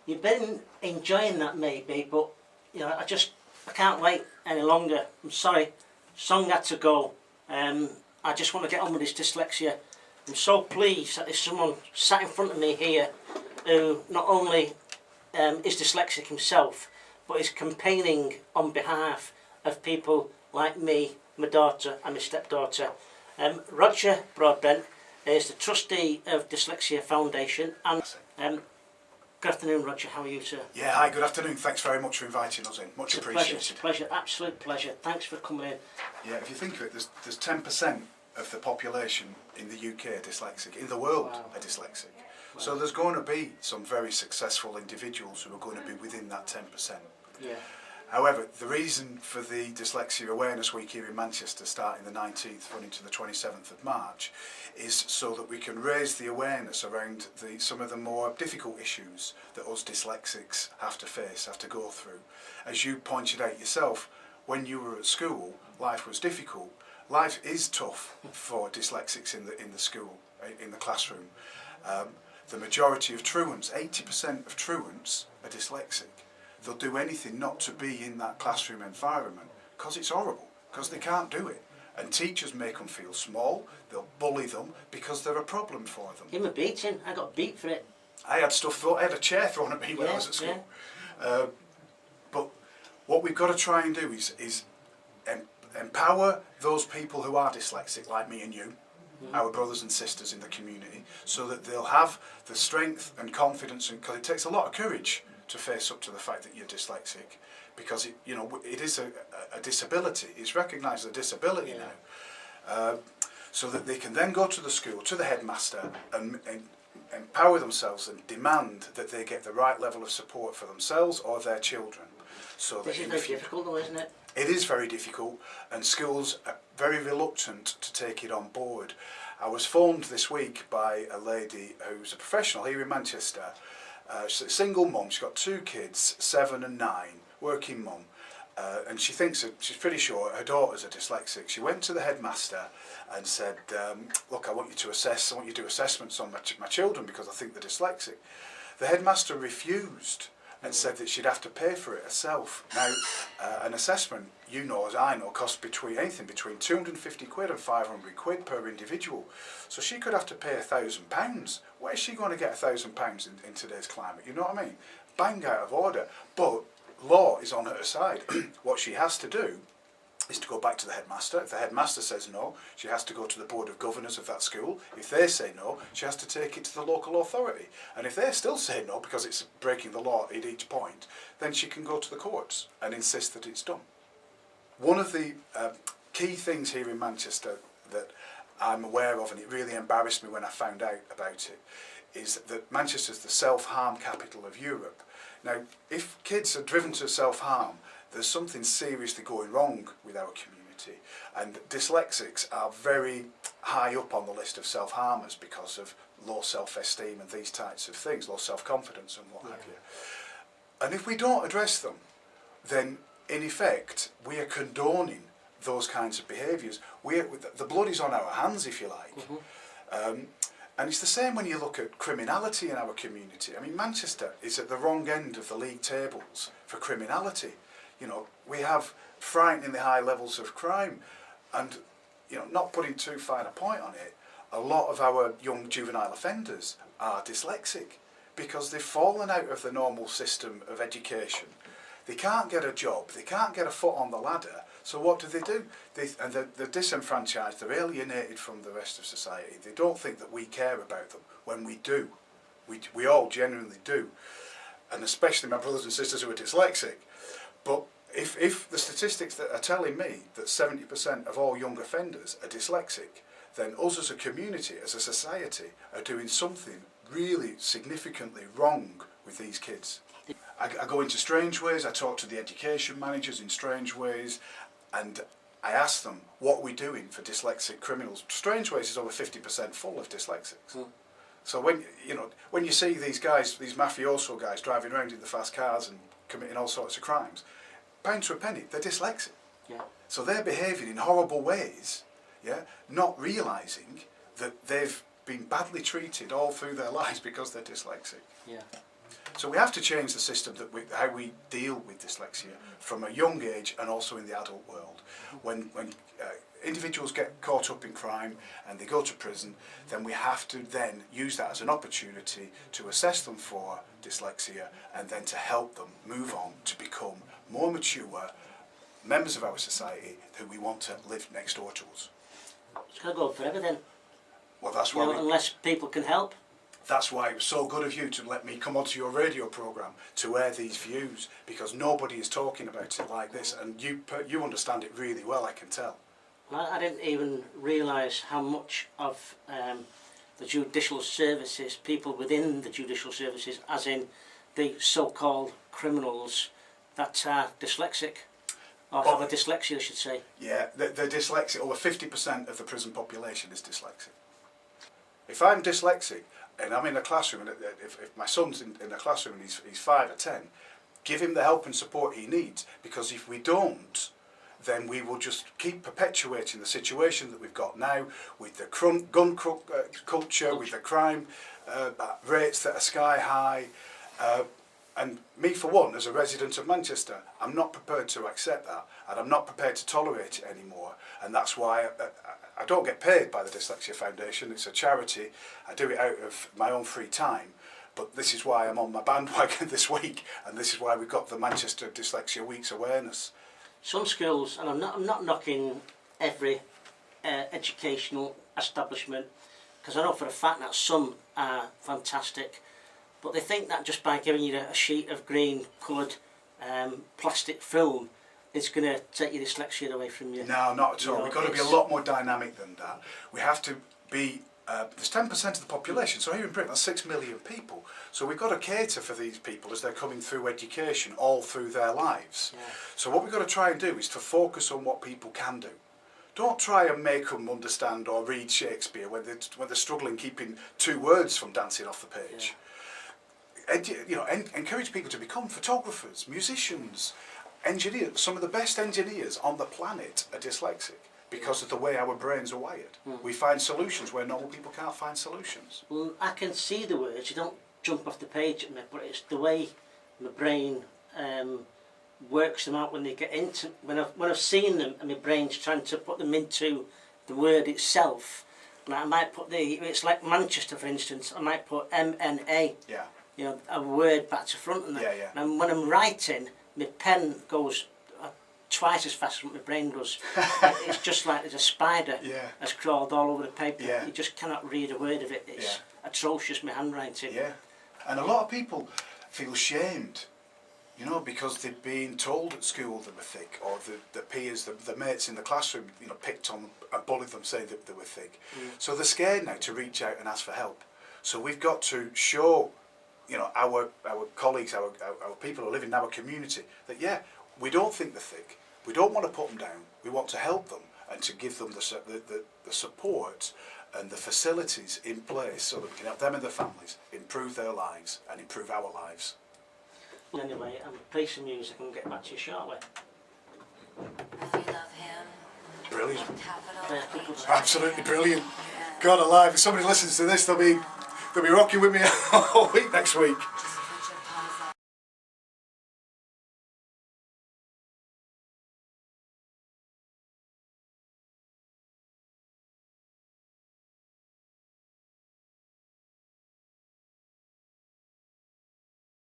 You've been enjoying that maybe, but you know, I can't wait any longer. I'm sorry, song had to go. I just want to get on with this dyslexia. I'm so pleased that there's someone sat in front of me here who not only is dyslexic himself, but is campaigning on behalf of people like me, my daughter and my stepdaughter. Roger Broadbent is the trustee of Dyslexia Foundation. And good afternoon, Roger. How are you, sir? Yeah, hi, good afternoon. Thanks very much for inviting us in. Much appreciated. It's a pleasure, absolute pleasure. Thanks for coming in. Yeah, if you think of it, there's 10% of the population in the UK are dyslexic. In the world are dyslexic. Wow. So there's going to be some very successful individuals who are going to be within that 10%. Yeah. However, the reason for the Dyslexia Awareness Week here in Manchester, starting the 19th, running to the 27th of March, is so that we can raise the awareness around some of the more difficult issues that us dyslexics have to face, have to go through. As you pointed out yourself, when you were at school, life was difficult. Life is tough for dyslexics in the school, in the classroom. The majority of truants, 80% of truants, are dyslexic. They'll do anything not to be in that classroom environment because it's horrible, because they can't do it. And teachers make them feel small, they'll bully them because they're a problem for them. Give them a beating. I got beat for it. I had a chair thrown at me when I was at school. Yeah. But what we've got to try and do is empower those people who are dyslexic, like me and you, our brothers and sisters in the community, so that they'll have the strength and confidence, because it takes a lot of courage to face up to the fact that you're dyslexic, because it is a disability. It's recognised as a disability now, so that they can then go to the school, to the headmaster, and empower themselves and demand that they get the right level of support for themselves or their children. So this is very difficult though, isn't it? It is very difficult, and schools are very reluctant to take it on board. I was phoned this week by a lady who's a professional here in Manchester. She's a single mum, she's got 2 kids, 7 and 9, working mum, and she thinks she's pretty sure her daughter's a dyslexic. She went to the headmaster and said, look, I want you to do assessments on my children because I think they're dyslexic. The headmaster refused and said that she'd have to pay for it herself. Now, an assessment, you know as I know, costs anything between 250 quid and 500 quid per individual. So she could have to pay £1,000. Where is she going to get £1,000 in today's climate? You know what I mean? Bang out of order. But law is on her side. What she has to do is to go back to the headmaster. If the headmaster says no, she has to go to the board of governors of that school. If they say no, she has to take it to the local authority. And if they still say no, because it's breaking the law at each point, then she can go to the courts and insist that it's done. One of the key things here in Manchester that I'm aware of, and it really embarrassed me when I found out about it, is that Manchester's the self-harm capital of Europe. Now, if kids are driven to self-harm, there's something seriously going wrong with our community, and dyslexics are very high up on the list of self-harmers because of low self-esteem and these types of things, low self-confidence and what have you. And if we don't address them, then in effect we are condoning those kinds of behaviours. The blood is on our hands, if you like. And it's the same when you look at criminality in our community. I mean, Manchester is at the wrong end of the league tables for criminality. You know, we have frighteningly high levels of crime, and not putting too fine a point on it, a lot of our young juvenile offenders are dyslexic because they've fallen out of the normal system of education. They can't get a job, they can't get a foot on the ladder, so what do? They're disenfranchised, they're alienated from the rest of society. They don't think that we care about them, when we do. We all genuinely do, and especially my brothers and sisters who are dyslexic. But if the statistics that are telling me that 70% of all young offenders are dyslexic, then us as a community, as a society, are doing something really significantly wrong with these kids. I go into strange ways, I talk to the education managers in strange ways, and I ask them, what are we doing for dyslexic criminals? Strange ways is over 50% full of dyslexics. So when you see these guys, these mafioso guys driving around in the fast cars and committing all sorts of crimes, pound to a penny, they're dyslexic. So they're behaving in horrible ways, not realising that they've been badly treated all through their lives because they're dyslexic. Yeah. So we have to change the system how we deal with dyslexia from a young age and also in the adult world. When individuals get caught up in crime and they go to prison, then we have to then use that as an opportunity to assess them for dyslexia and then to help them move on to become more mature members of our society who we want to live next door to us. It's going to go on forever then. Well, that's why unless people can help. That's why it was so good of you to let me come onto your radio programme to air these views, because nobody is talking about it like this, and you understand it really well, I can tell. I didn't even realise how much of the judicial services, people within the judicial services, as in the so-called criminals that are dyslexic, or have a dyslexia, I should say. Yeah, they're dyslexic. Over 50% of the prison population is dyslexic. If I'm dyslexic, and I'm in a classroom, and if my son's in a classroom and he's 5 or 10, give him the help and support he needs, because if we don't, then we will just keep perpetuating the situation that we've got now with the gun culture, with the crime rates that are sky high. And me, for one, as a resident of Manchester, I'm not prepared to accept that, and I'm not prepared to tolerate it anymore. And that's why I don't get paid by the Dyslexia Foundation. It's a charity. I do it out of my own free time. But this is why I'm on my bandwagon this week, and this is why we've got the Manchester Dyslexia Week's awareness. Some schools, and I'm not knocking every educational establishment, because I know for a fact that some are fantastic, but they think that just by giving you a sheet of green coloured plastic film, it's going to take your dyslexia away from you. No, not at all. We've got to be a lot more dynamic than that. We have to be, there's 10% of the population, so here in Britain that's 6 million people. So we've got to cater for these people as they're coming through education all through their lives. Yeah. So what we've got to try and do is to focus on what people can do. Don't try and make them understand or read Shakespeare when they're struggling keeping 2 words from dancing off the page. Yeah. Encourage people to become photographers, musicians, engineers. Some of the best engineers on the planet are dyslexic because of the way our brains are wired. We find solutions where normal people can't find solutions. Well, I can see the words, you don't jump off the page at me, but it's the way my brain works them out when they get into, when I've seen them and my brain's trying to put them into the word itself. Like I might put it's like Manchester, for instance, I might put MNA. Yeah. You know, a word back to front and that. Yeah, yeah. And when I'm writing, my pen goes twice as fast as what my brain does. It's just like there's a spider has crawled all over the paper. Yeah. You just cannot read a word of it. It's atrocious, my handwriting. Yeah. And a lot of people feel shamed, you know, because they've been told at school they were thick, or the peers, the mates in the classroom, you know, picked on and bullied them, saying that they were thick. So they're scared now to reach out and ask for help. So we've got to show, you know, our colleagues, our people who live in our community, that we don't think they're thick. We don't want to put them down. We want to help them and to give them the support and the facilities in place so that we can help them and their families improve their lives and improve our lives. Anyway, I'm going to play some music and get back to you shortly. Brilliant. Absolutely brilliant. God alive, if somebody listens to this, they'll be rocking with me all week next week.